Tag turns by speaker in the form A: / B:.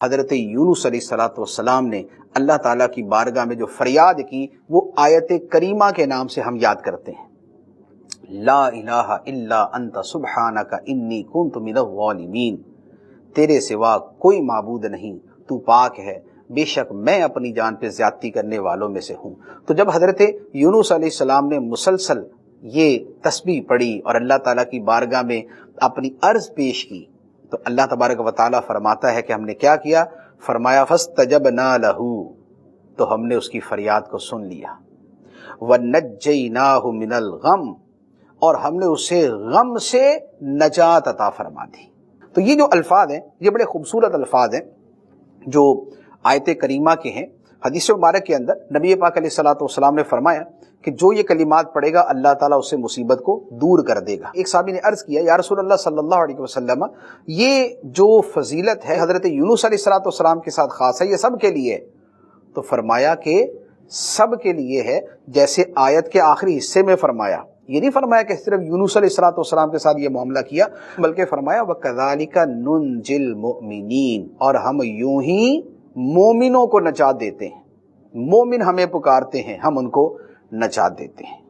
A: حضرت یونس علیہ الصلوۃ والسلام نے اللہ تعالیٰ کی بارگاہ میں جو فریاد کی وہ آیت کریمہ کے نام سے ہم یاد کرتے ہیں، لا الہ الا انت سبحانک انی کنت من الظالمین، تیرے سوا کوئی معبود نہیں، تو پاک ہے، بے شک میں اپنی جان پہ زیادتی کرنے والوں میں سے ہوں۔ تو جب حضرت یونس علیہ السلام نے مسلسل یہ تسبیح پڑھی اور اللہ تعالیٰ کی بارگاہ میں اپنی عرض پیش کی تو اللہ تبارک و تعالیٰ فرماتا ہے کہ ہم نے کیا کیا؟ فرمایا فاستجبنا لہ، تو ہم نے اس کی فریاد کو سن لیا، وَنَجَّيْنَاهُ مِنَ الْغَمِّ، اور ہم نے اسے غم سے نجات عطا فرما دی۔ تو یہ جو الفاظ ہیں یہ بڑے خوبصورت الفاظ ہیں جو آیت کریمہ کے ہیں۔ حدیث مبارک کے اندر نبی پاک علیہ الصلوۃ والسلام نے فرمایا کہ جو یہ کلمات پڑھے گا اللہ تعالیٰ اس سے مصیبت کو دور کر دے گا۔ ایک صحابی نے عرض کیا یا رسول اللہ صلی اللہ علیہ وسلم، یہ جو فضیلت ہے حضرت یونس علیہ الصلوۃ والسلام کے ساتھ خاص ہے، یہ سب کے لیے ہے؟ تو فرمایا کہ سب کے لیے ہے، جیسے آیت کے آخری حصے میں فرمایا، یہ نہیں فرمایا کہ صرف یونس علیہ الصلوۃ والسلام کے ساتھ یہ معاملہ کیا، بلکہ فرمایا وَكَذَلِكَ نُنْجِي الْمُؤْمِنِينَ، اور ہم یوں ہی مومنوں کو نجات دیتے ہیں، مومن ہمیں پکارتے ہیں ہم ان کو نجات دیتے ہیں۔